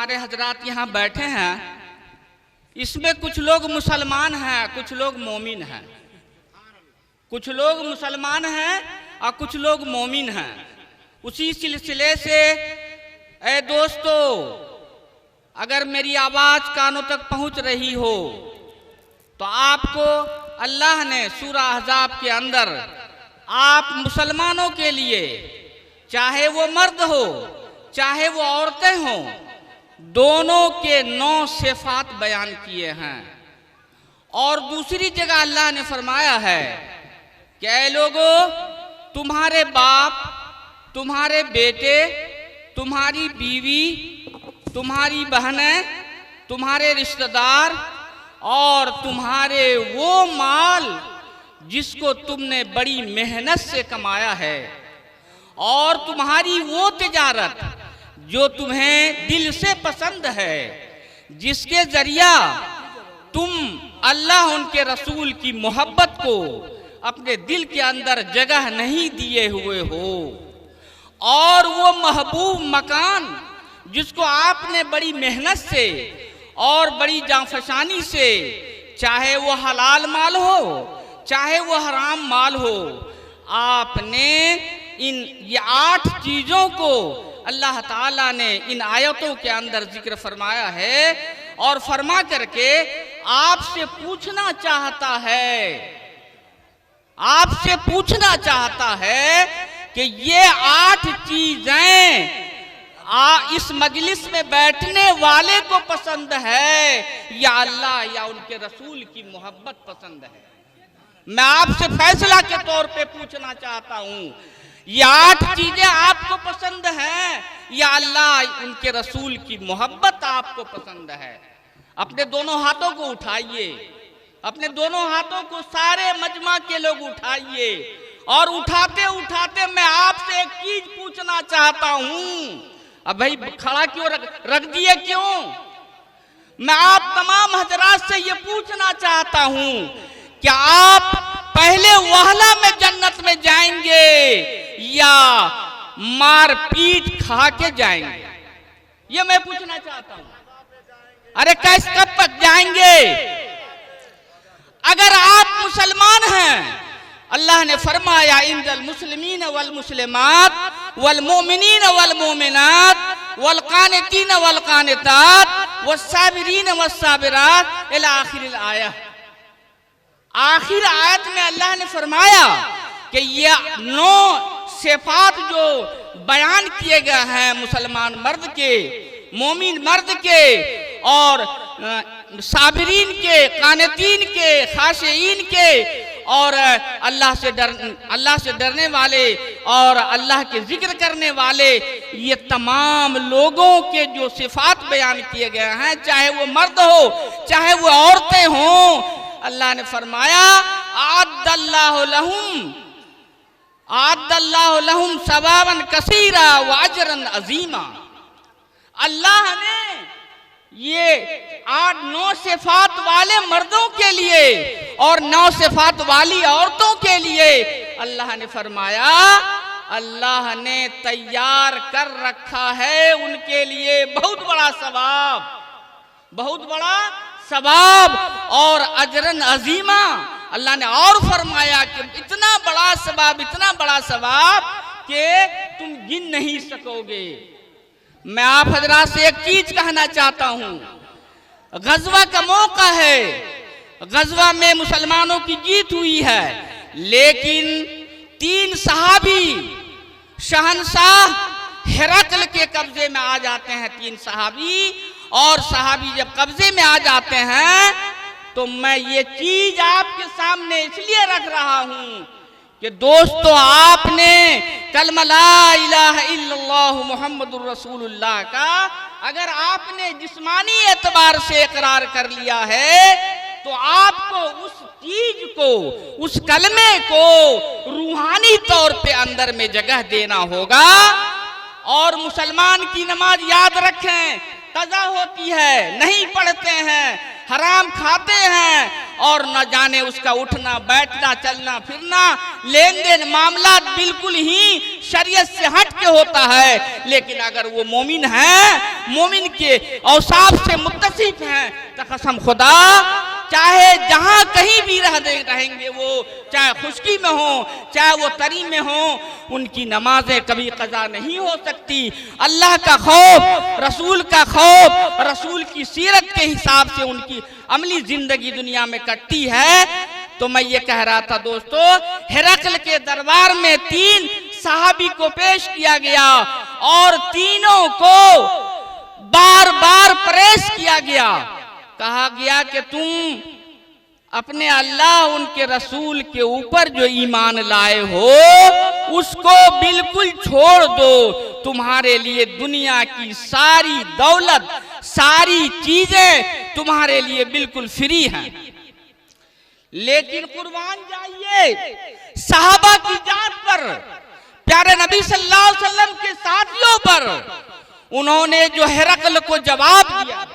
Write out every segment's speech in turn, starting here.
हमारे हजरात यहाँ बैठे हैं, इसमें कुछ लोग मुसलमान हैं, कुछ लोग मोमिन हैं। कुछ लोग मुसलमान हैं और कुछ लोग मोमिन हैं। उसी सिलसिले से ऐ दोस्तों, अगर मेरी आवाज़ कानों तक पहुँच रही हो तो आपको अल्लाह ने सूरा अहज़ाब के अंदर आप मुसलमानों के लिए, चाहे वो मर्द हो चाहे वो औरतें हों, दोनों के 9 सिफात बयान किए हैं। और दूसरी जगह अल्लाह ने फरमाया है कि ऐ लोगों, तुम्हारे बाप, तुम्हारे बेटे, तुम्हारी बीवी, तुम्हारी बहनें, तुम्हारे रिश्तेदार और तुम्हारे वो माल जिसको तुमने बड़ी मेहनत से कमाया है, और तुम्हारी वो तिजारत जो तुम्हें दिल से पसंद है, जिसके जरिया तुम अल्लाह उनके रसूल की मोहब्बत को अपने दिल के अंदर जगह नहीं दिए हुए हो, और वो महबूब मकान जिसको आपने बड़ी मेहनत से और बड़ी जांफशानी से, चाहे वो हलाल माल हो चाहे वो हराम माल हो, आपने ये 8 चीज़ों को अल्लाह ताला ने इन आयतों के अंदर जिक्र फरमाया है। और फरमा करके आपसे पूछना चाहता है, आपसे पूछना चाहता है कि ये 8 चीजें इस मजलिस में बैठने वाले को पसंद है या अल्लाह या उनके रसूल की मोहब्बत पसंद है। मैं आपसे फैसला के तौर पे पूछना चाहता हूं, ये 8 चीजें आपको पसंद है या अल्लाह उनके रसूल की मोहब्बत आपको पसंद है? अपने दोनों हाथों को उठाइए, अपने दोनों हाथों को सारे मजमा के लोग उठाइए, और उठाते उठाते मैं आपसे एक चीज पूछना चाहता हूं। अब भाई खड़ा क्यों रख दिए, क्यों? मैं आप तमाम हजरात से ये पूछना चाहता हूं, क्या आप पहले वहला में जन्नत में जाएंगे या मार पीट खा के जाएंगे? ये मैं पूछना चाहता हूं। अरे कैसे, कब तक जाएंगे? अगर आप मुसलमान हैं, अल्लाह ने फरमाया इंदल मुस्लिमीन वल मुस्लिमात वल मोमिनीन वल मोमिनात वल कानितीन वल कानितात वस्साबिरीन वस्साबिरात इला आखिरिल आया। आखिर आयत में अल्लाह ने फरमाया कि ये 9 सिफात जो बयान किए गए हैं मुसलमान मर्द के, मोमिन मर्द के, और साबिरीन के, कानितीन के, खाशिईन के, और अल्लाह से डरने वाले और अल्लाह के जिक्र करने वाले, ये तमाम लोगों के जो सिफात बयान किए गए हैं, चाहे वो मर्द हो चाहे वो औरतें हों, अल्लाह ने फरमाया आद्दल्लाहु लहुम सवाबन कसीरा व अजरन अजीमा। अल्लाह ने ये 8-9 सिफात वाले मर्दों के लिए और 9 सिफात वाली औरतों के लिए अल्लाह ने फरमाया, अल्लाह ने तैयार कर रखा है उनके लिए बहुत बड़ा सवाब, बहुत बड़ा सवाब और अजरन अजीमा। अल्लाह ने और फरमाया कि इतना बड़ा सवाब, इतना बड़ा सवाब कि तुम गिन नहीं सकोगे। मैं आप हजरात से एक चीज कहना चाहता हूं, गजवा का मौका है, गजवा में मुसलमानों की जीत हुई है, लेकिन 3 सहाबी शहंशाह हिरकल के कब्जे में आ जाते हैं। 3 सहाबी, और सहाबी जब कब्जे में आ जाते हैं तो मैं ये चीज आपके सामने इसलिए रख रहा हूं कि दोस्तों, आपने कलमा ला इलाहा इल्लल्लाह मुहम्मदुर रसूलुल्लाह का अगर आपने जिस्मानी एतबार से इकरार कर लिया है तो आपको उस चीज को, उस कलमे को रूहानी तौर पे अंदर में जगह देना होगा। और मुसलमान की नमाज याद रखें, कज़ा होती है, नहीं पढ़ते हैं, हराम खाते हैं और न जाने उसका उठना बैठना चलना फिरना लेन देन मामला बिल्कुल ही शरीयत से हट के होता है। लेकिन अगर वो मोमिन है, मोमिन के औसाफ से मुत्तसिफ हैं, तो कसम खुदा चाहे जहां कहीं भी रहेंगे वो, चाहे खुशकी में हो चाहे वो तरी में हो, उनकी नमाजें कभी कज़ा नहीं हो सकती। अल्लाह का खौफ, रसूल का खौफ, रसूल की सीरत के हिसाब से उनकी अमली जिंदगी दुनिया में कटती है। तो मैं ये कह रहा था दोस्तों, हिरकल के दरबार में 3 सहाबी को पेश किया गया और तीनों को बार बार प्रेस किया गया। कहा गया कि तुम अपने अल्लाह उनके रसूल के ऊपर जो ईमान लाए हो उसको बिल्कुल छोड़ दो। तुम्हारे लिए दुनिया की सारी दौलत, सारी चीजें तुम्हारे लिए बिल्कुल फ्री हैं। लेकिन कुर्बान जाइए सहाबा की जात पर, प्यारे नबी सल्लल्लाहु अलैहि वसल्लम के साथियों पर, उन्होंने जो हिरकल को जवाब दिया,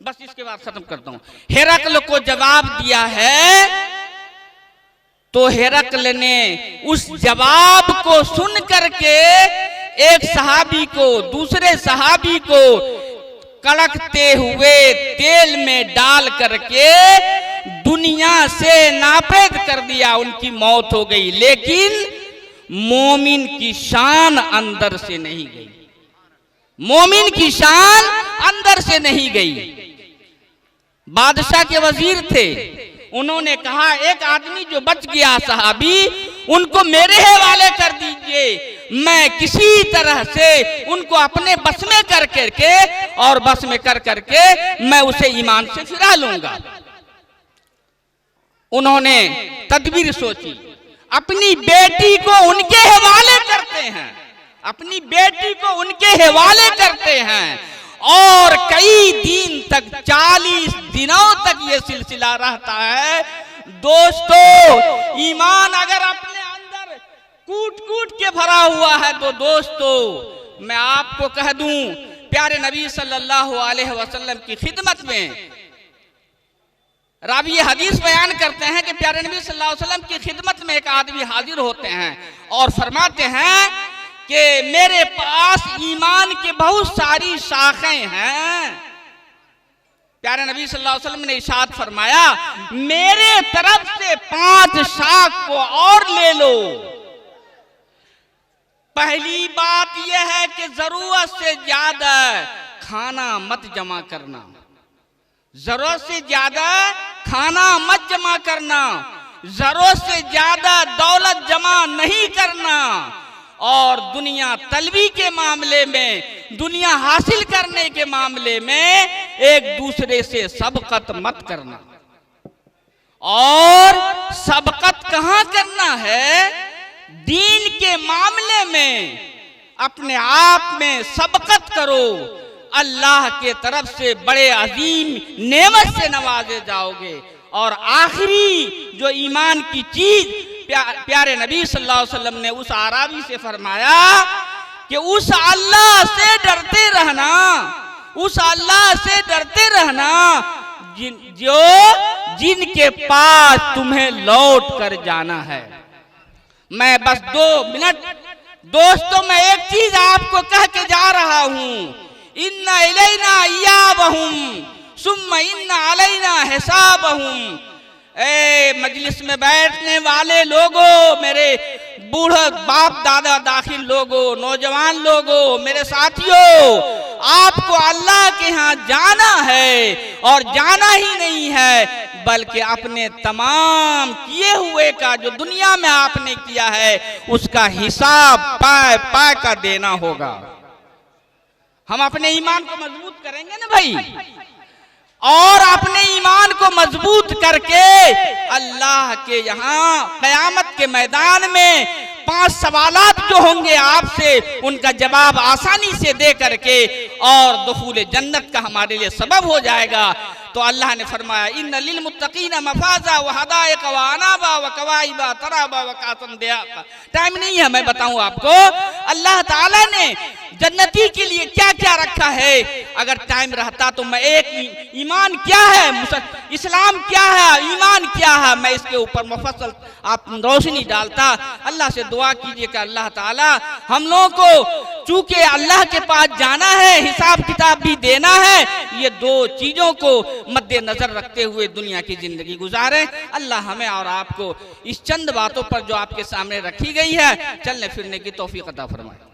बस इसके बाद खत्म करता हूं। हिरकल को जवाब दिया है तो हिरकल ने उस जवाब को सुन करके एक सहाबी को दूसरे सहाबी को कड़कते हुए तेल में डाल करके दुनिया से नापेद कर दिया, उनकी मौत हो गई। लेकिन मोमिन की शान अंदर से नहीं गई, मोमिन की शान अंदर से नहीं गई। बादशाह के वजीर थे, उन्होंने कहा एक आदमी जो बच गया सहाबी, उनको मेरे हवाले कर दीजिए, मैं किसी तरह से उनको अपने बस में कर करके और बस में कर करके मैं उसे ईमान से फिरा लूंगा। उन्होंने तदबीर सोची, अपनी बेटी को उनके हवाले करते हैं, अपनी बेटी को उनके हवाले करते हैं और कई दिन तक 40 दिनों तक ये सिलसिला रहता है। दोस्तों, ईमान अगर अपने अंदर कूट कूट के भरा हुआ है तो दोस्तों मैं आपको कह दूं, प्यारे नबी सल्लल्लाहु अलैहि वसल्लम की खिदमत में रावी हदीस बयान करते हैं कि प्यारे नबी सल्लल्लाहु अलैहि वसल्लम की खिदमत में एक आदमी हाजिर होते हैं और फरमाते हैं कि मेरे पास ईमान की बहुत सारी शाखें हैं। प्यारे नबी सल्लल्लाहु अलैहि वसल्लम ने इरशाद फरमाया, मेरे तरफ से 5 शाख को और ले लो। पहली बात यह है कि जरूरत से ज्यादा खाना मत जमा करना, जरूरत से ज्यादा खाना मत जमा करना, जरूरत से ज्यादा दौलत जमा नहीं करना और दुनिया तलबी के मामले में, दुनिया हासिल करने के मामले में एक दूसरे से सबकत मत करना। और सबकत कहां करना है? दीन के मामले में अपने आप में सबकत करो, अल्लाह के तरफ से बड़े अजीम नेमत से नवाजे जाओगे। और आखिरी जो ईमान की चीज प्यारे नबी सल्लल्लाहु अलैहि वसल्लम ने उस आराबी से फरमाया कि उस अल्लाह से डरते रहना, उस अल्लाह से डरते रहना जिनके पास तुम्हें लौट कर जाना है। मैं बस 2 मिनट दोस्तों मैं एक चीज आपको कह के जा रहा हूं, इन्ना इलैना इयाबहुम सुम्मा इन्ना अलैना हिसाबहुम। ए मजलिस में बैठने वाले लोगों, मेरे बूढ़ा बाप दादा दाखिल लोगों, नौजवान लोगों, मेरे साथियों, आपको अल्लाह के यहाँ जाना है और जाना ही नहीं है बल्कि अपने तमाम किए हुए का जो दुनिया में आपने किया है उसका हिसाब पाए पाए का देना होगा। हम अपने ईमान को मजबूत करेंगे ना भाई, और अपने ईमान को मजबूत करके अल्लाह के यहाँ क़यामत के मैदान में 5 सवालात जो होंगे आपसे, उनका जवाब आसानी से दे करके और दुखूल जन्नत का हमारे लिए सबब हो जाएगा। तो अल्लाह ने फरमाया इन्न लिल मुत्तकीन मफाजा व हदाइक व अनाबा व कवाइबा तराबा व कातन दियाका। टाइम नहीं है मैं बताऊं आपको अल्लाह ताला ने जन्नती के लिए क्या क्या रखा है। अगर टाइम रहता तो मैं एक ईमान क्या है, इस्लाम क्या है, ईमान क्या है, मैं इसके ऊपर मुफस्सल आप रोशनी डालता। अल्लाह से दुआ कीजिए कि अल्लाह ताला हम लोगों को, चूंकि अल्लाह के पास जाना है, हिसाब किताब भी देना है, ये दो चीजों को मद्देनजर रखते हुए दुनिया की जिंदगी गुजारें। अल्लाह हमें और आपको इस चंद बातों पर जो आपके सामने रखी गई है चलने फिरने की तौफीक अता फरमाए।